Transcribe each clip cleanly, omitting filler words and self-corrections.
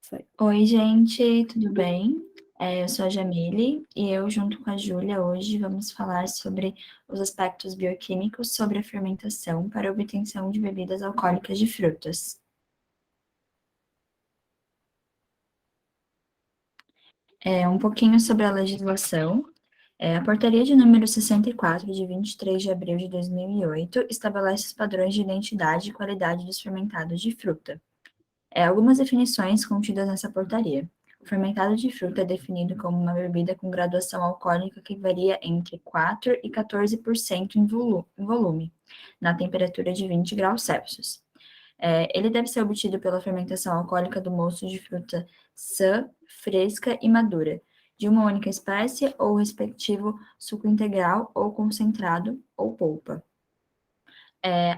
Foi. Oi, gente, tudo bem? Eu sou a Jamile e eu, junto com a Júlia, hoje vamos falar sobre os aspectos bioquímicos sobre a fermentação para a obtenção de bebidas alcoólicas de frutas. Um pouquinho sobre a legislação. A Portaria de número 64, de 23 de abril de 2008, estabelece os padrões de identidade e qualidade dos fermentados de fruta. Algumas definições contidas nessa portaria. O fermentado de fruta é definido como uma bebida com graduação alcoólica que varia entre 4 e 14% em volume, na temperatura de 20 graus Celsius. Ele deve ser obtido pela fermentação alcoólica do mosto de fruta sã, fresca e madura, de uma única espécie ou respectivo suco integral ou concentrado ou polpa.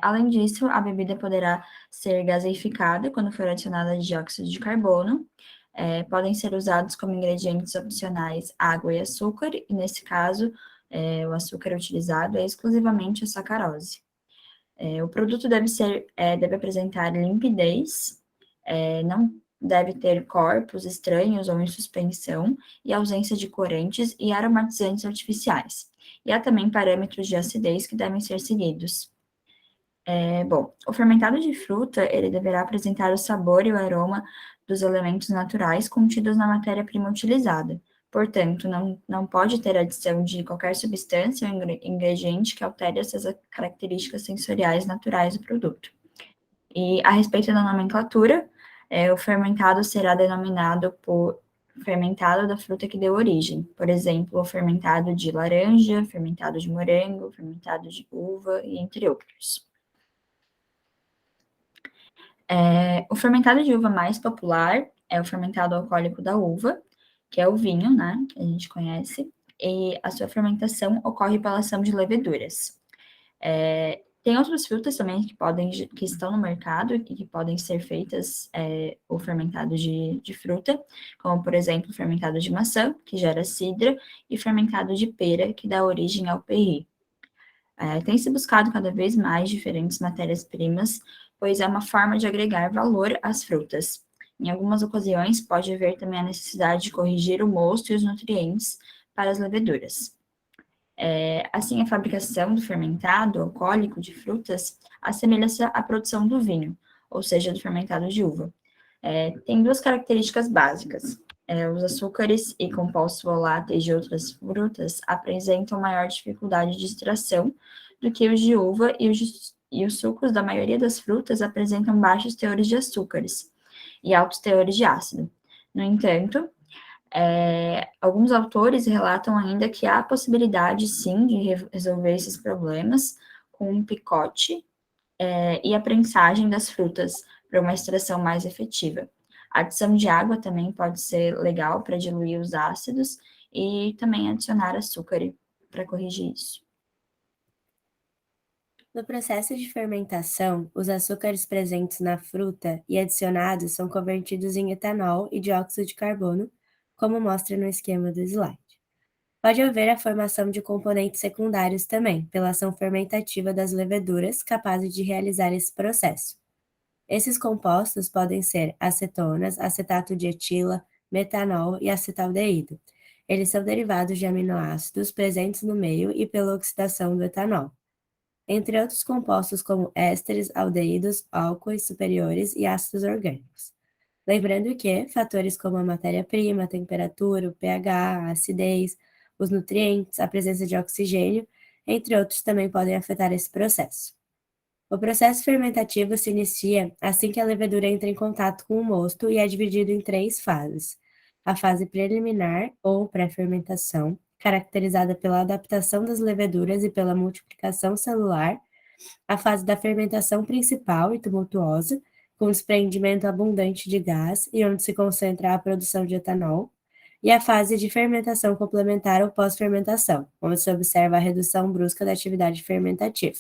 Além disso, a bebida poderá ser gaseificada quando for adicionada dióxido de carbono. Podem ser usados como ingredientes opcionais água e açúcar, e nesse caso, o açúcar utilizado é exclusivamente a sacarose. O produto deve apresentar limpidez, não deve ter corpos estranhos ou em suspensão, e ausência de corantes e aromatizantes artificiais. E há também parâmetros de acidez que devem ser seguidos. Bom, o fermentado de fruta, ele deverá apresentar o sabor e o aroma dos elementos naturais contidos na matéria-prima utilizada. Portanto, não pode ter adição de qualquer substância ou ingrediente que altere essas características sensoriais naturais do produto. E a respeito da nomenclatura, o fermentado será denominado por fermentado da fruta que deu origem. Por exemplo, o fermentado de laranja, fermentado de morango, fermentado de uva, e entre outros. O fermentado de uva mais popular é o fermentado alcoólico da uva, que é o vinho, né, que a gente conhece, e a sua fermentação ocorre pela ação de leveduras. Tem outras frutas também que estão no mercado e que podem ser feitas o fermentado de fruta, como, por exemplo, o fermentado de maçã, que gera cidra, e fermentado de pera, que dá origem ao perri. Tem se buscado cada vez mais diferentes matérias-primas, pois é uma forma de agregar valor às frutas. Em algumas ocasiões, pode haver também a necessidade de corrigir o mosto e os nutrientes para as leveduras. Assim, a fabricação do fermentado alcoólico de frutas assemelha-se à produção do vinho, ou seja, do fermentado de uva. Tem duas características básicas. Os açúcares e compostos voláteis de outras frutas apresentam maior dificuldade de extração do que os de uva, e os sucos da maioria das frutas apresentam baixos teores de açúcares e altos teores de ácido. No entanto, alguns autores relatam ainda que há possibilidade, sim, de resolver esses problemas com um picote e a prensagem das frutas para uma extração mais efetiva. A adição de água também pode ser legal para diluir os ácidos e também adicionar açúcar para corrigir isso. No processo de fermentação, os açúcares presentes na fruta e adicionados são convertidos em etanol e dióxido de carbono, como mostra no esquema do slide. Pode haver a formação de componentes secundários também, pela ação fermentativa das leveduras capazes de realizar esse processo. Esses compostos podem ser acetonas, acetato de etila, metanol e acetaldeído. Eles são derivados de aminoácidos presentes no meio e pela oxidação do etanol, entre outros compostos como ésteres, aldeídos, álcoois superiores e ácidos orgânicos. Lembrando que fatores como a matéria-prima, a temperatura, o pH, a acidez, os nutrientes, a presença de oxigênio, entre outros, também podem afetar esse processo. O processo fermentativo se inicia assim que a levedura entra em contato com o mosto e é dividido em 3 fases. A fase preliminar, ou pré-fermentação, caracterizada pela adaptação das leveduras e pela multiplicação celular. A fase da fermentação principal e tumultuosa, com desprendimento abundante de gás e onde se concentra a produção de etanol. E a fase de fermentação complementar ou pós-fermentação, onde se observa a redução brusca da atividade fermentativa.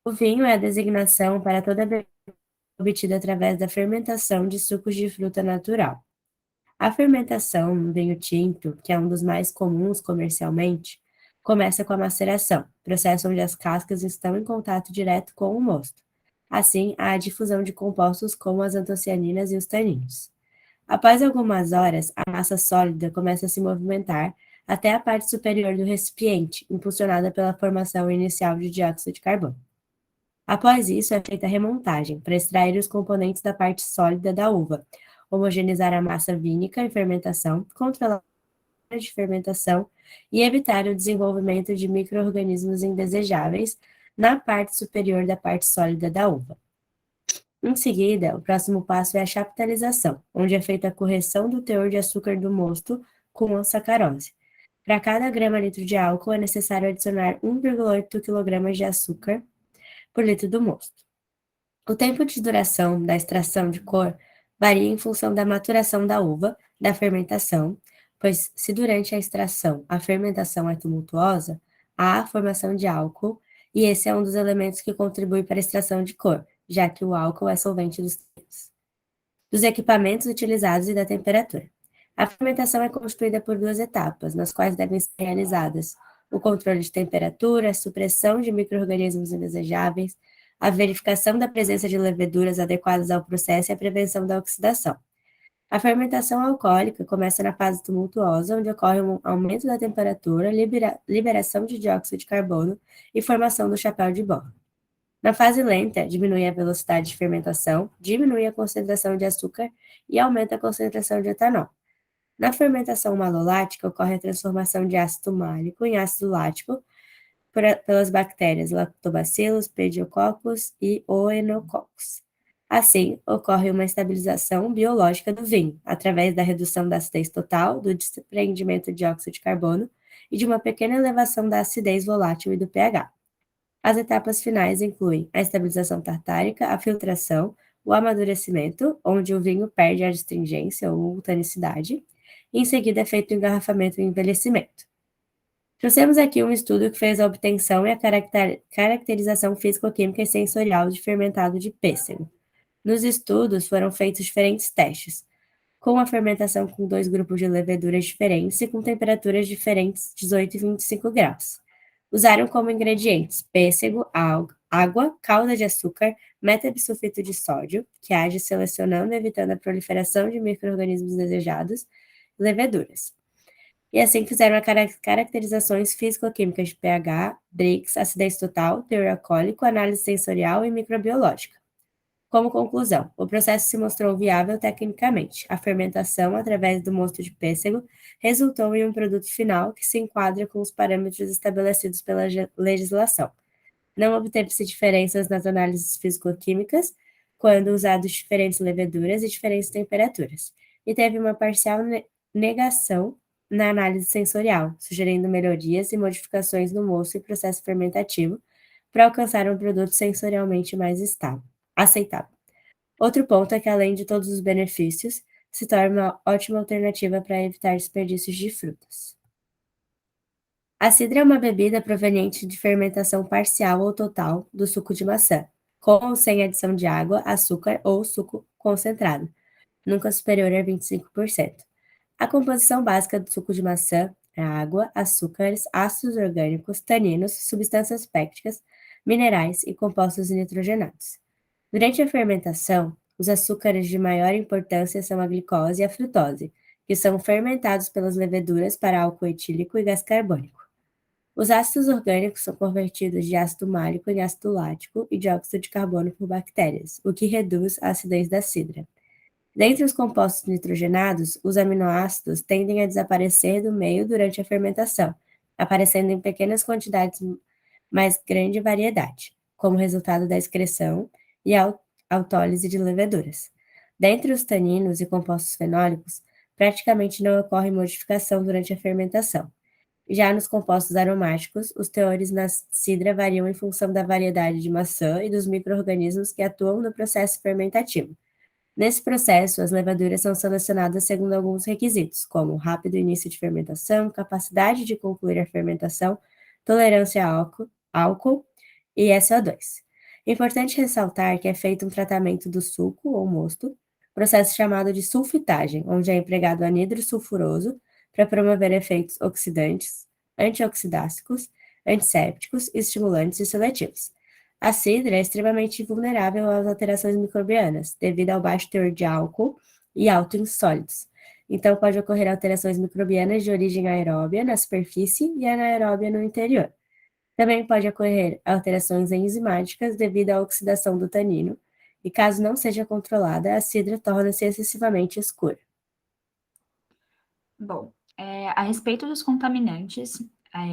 O vinho é a designação para toda bebida obtida através da fermentação de sucos de fruta natural. A fermentação no vinho tinto, que é um dos mais comuns comercialmente, começa com a maceração, processo onde as cascas estão em contato direto com o mosto. assim à difusão de compostos como as antocianinas e os taninos. Após algumas horas, a massa sólida começa a se movimentar até a parte superior do recipiente, impulsionada pela formação inicial de dióxido de carbono. Após isso, é feita a remontagem, para extrair os componentes da parte sólida da uva, homogeneizar a massa vínica em fermentação, controlar a de fermentação e evitar o desenvolvimento de micro-organismos indesejáveis na parte superior da parte sólida da uva. Em seguida, o próximo passo é a chaptalização, onde é feita a correção do teor de açúcar do mosto com a sacarose. Para cada grama litro de álcool, é necessário adicionar 1,8 kg de açúcar por litro do mosto. O tempo de duração da extração de cor varia em função da maturação da uva, da fermentação, pois se durante a extração a fermentação é tumultuosa, há a formação de álcool, e esse é um dos elementos que contribui para a extração de cor, já que o álcool é solvente dos equipamentos utilizados e da temperatura. A fermentação é constituída por duas etapas, nas quais devem ser realizadas o controle de temperatura, a supressão de micro-organismos indesejáveis, a verificação da presença de leveduras adequadas ao processo e a prevenção da oxidação. A fermentação alcoólica começa na fase tumultuosa, onde ocorre um aumento da temperatura, liberação de dióxido de carbono e formação do chapéu de borra. Na fase lenta, diminui a velocidade de fermentação, diminui a concentração de açúcar e aumenta a concentração de etanol. Na fermentação malolática, ocorre a transformação de ácido málico em ácido lático pelas bactérias Lactobacillus, Pediococcus e Oenococcus. Assim, ocorre uma estabilização biológica do vinho, através da redução da acidez total, do desprendimento de dióxido de carbono e de uma pequena elevação da acidez volátil e do pH. As etapas finais incluem a estabilização tartárica, a filtração, o amadurecimento, onde o vinho perde a astringência ou tanicidade, e em seguida é feito o engarrafamento e envelhecimento. Trouxemos aqui um estudo que fez a obtenção e a caracterização físico-química e sensorial de fermentado de pêssego. Nos estudos foram feitos diferentes testes, com a fermentação com 2 grupos de leveduras diferentes e com temperaturas diferentes, 18 e 25 graus. Usaram como ingredientes pêssego, água, calda de açúcar, metabisulfito de sódio, que age selecionando e evitando a proliferação de micro-organismos desejados, e leveduras. E assim fizeram caracterizações físico-químicas de pH, Brix, acidez total, teor alcoólico, análise sensorial e microbiológica. Como conclusão, o processo se mostrou viável tecnicamente. A fermentação, através do mosto de pêssego, resultou em um produto final que se enquadra com os parâmetros estabelecidos pela legislação. Não obteve-se diferenças nas análises físico-químicas, quando usados diferentes leveduras e diferentes temperaturas, e teve uma parcial negação na análise sensorial, sugerindo melhorias e modificações no mosto e processo fermentativo para alcançar um produto sensorialmente mais aceitável. Outro ponto é que, além de todos os benefícios, se torna uma ótima alternativa para evitar desperdícios de frutas. A cidra é uma bebida proveniente de fermentação parcial ou total do suco de maçã, com ou sem adição de água, açúcar ou suco concentrado, nunca superior a 25%. A composição básica do suco de maçã é água, açúcares, ácidos orgânicos, taninos, substâncias pépticas, minerais e compostos nitrogenados. Durante a fermentação, os açúcares de maior importância são a glicose e a frutose, que são fermentados pelas leveduras para álcool etílico e gás carbônico. Os ácidos orgânicos são convertidos de ácido málico em ácido lático e dióxido de carbono por bactérias, o que reduz a acidez da cidra. Dentre os compostos nitrogenados, os aminoácidos tendem a desaparecer do meio durante a fermentação, aparecendo em pequenas quantidades, mas grande variedade, como resultado da excreção e autólise de leveduras. Dentre os taninos e compostos fenólicos, praticamente não ocorre modificação durante a fermentação. Já nos compostos aromáticos, os teores na cidra variam em função da variedade de maçã e dos micro-organismos que atuam no processo fermentativo. Nesse processo, as levaduras são selecionadas segundo alguns requisitos, como rápido início de fermentação, capacidade de concluir a fermentação, tolerância a álcool e SO2. É importante ressaltar que é feito um tratamento do suco ou mosto, processo chamado de sulfitagem, onde é empregado anidro sulfuroso para promover efeitos oxidantes, antioxidáticos, antissépticos, estimulantes e seletivos. A cidra é extremamente vulnerável às alterações microbianas, devido ao baixo teor de álcool e alto em sólidos. Então, pode ocorrer alterações microbianas de origem aeróbia na superfície e anaeróbia no interior. Também pode ocorrer alterações enzimáticas devido à oxidação do tanino, e caso não seja controlada, a cidra torna-se excessivamente escura. Bom, a respeito dos contaminantes,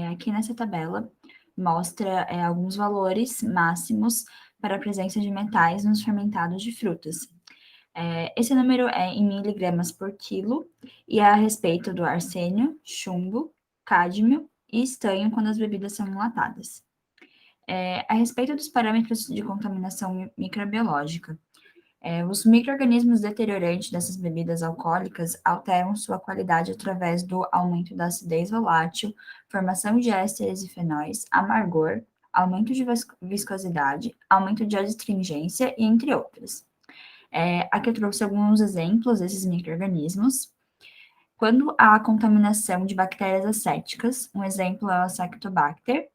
aqui nessa tabela mostra alguns valores máximos para a presença de metais nos fermentados de frutas. Esse número é em miligramas por quilo e é a respeito do arsênio, chumbo, cádmio e estanho quando as bebidas são enlatadas. A respeito dos parâmetros de contaminação microbiológica, os micro-organismos deteriorantes dessas bebidas alcoólicas alteram sua qualidade através do aumento da acidez volátil, formação de ésteres e fenóis, amargor, aumento de viscosidade, aumento de adstringência e entre outras. Aqui eu trouxe alguns exemplos desses micro-organismos. Quando há contaminação de bactérias acéticas, um exemplo é o Acetobacter,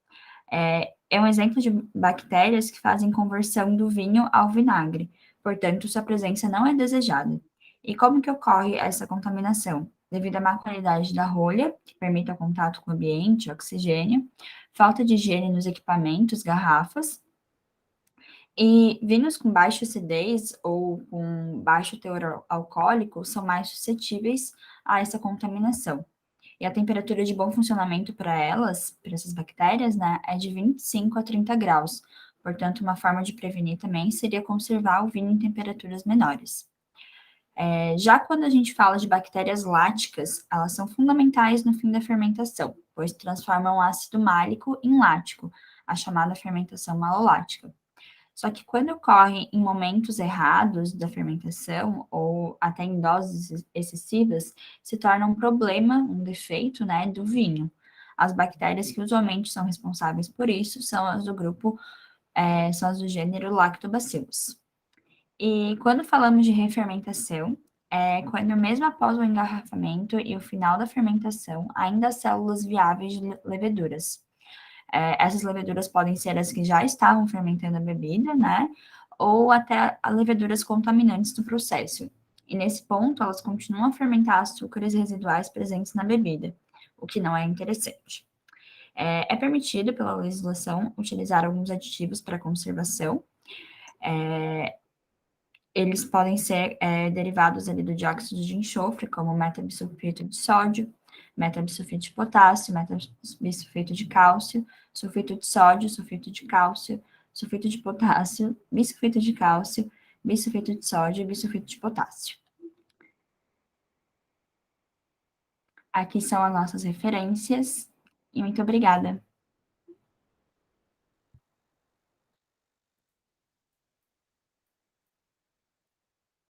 é um exemplo de bactérias que fazem conversão do vinho ao vinagre, portanto, sua presença não é desejada. E como que ocorre essa contaminação? Devido à má qualidade da rolha, que permite o contato com o ambiente, oxigênio, falta de higiene nos equipamentos, garrafas, e vinhos com baixa acidez ou com baixo teor alcoólico são mais suscetíveis a essa contaminação. E a temperatura de bom funcionamento para elas, para essas bactérias, né, é de 25 a 30 graus. Portanto, uma forma de prevenir também seria conservar o vinho em temperaturas menores. Já quando a gente fala de bactérias láticas, elas são fundamentais no fim da fermentação, pois transformam o ácido málico em lático, a chamada fermentação malolática. Só que quando ocorre em momentos errados da fermentação, ou até em doses excessivas, se torna um problema, um defeito, né, do vinho. As bactérias que usualmente são responsáveis por isso são as do grupo, são as do gênero Lactobacillus. E quando falamos de refermentação, é quando mesmo após o engarrafamento e o final da fermentação, ainda há células viáveis de leveduras. Essas leveduras podem ser as que já estavam fermentando a bebida, né? Ou até leveduras contaminantes do processo. E nesse ponto, elas continuam a fermentar açúcares residuais presentes na bebida, o que não é interessante. É permitido pela legislação utilizar alguns aditivos para conservação. Eles podem ser derivados ali do dióxido de enxofre, como metabisulfito de sódio, metabisulfito de potássio, metabisulfito de cálcio, sulfito de sódio, sulfito de cálcio, sulfito de potássio, bisulfito de cálcio, bisulfito de sódio e bisulfito de potássio. Aqui são as nossas referências e muito obrigada.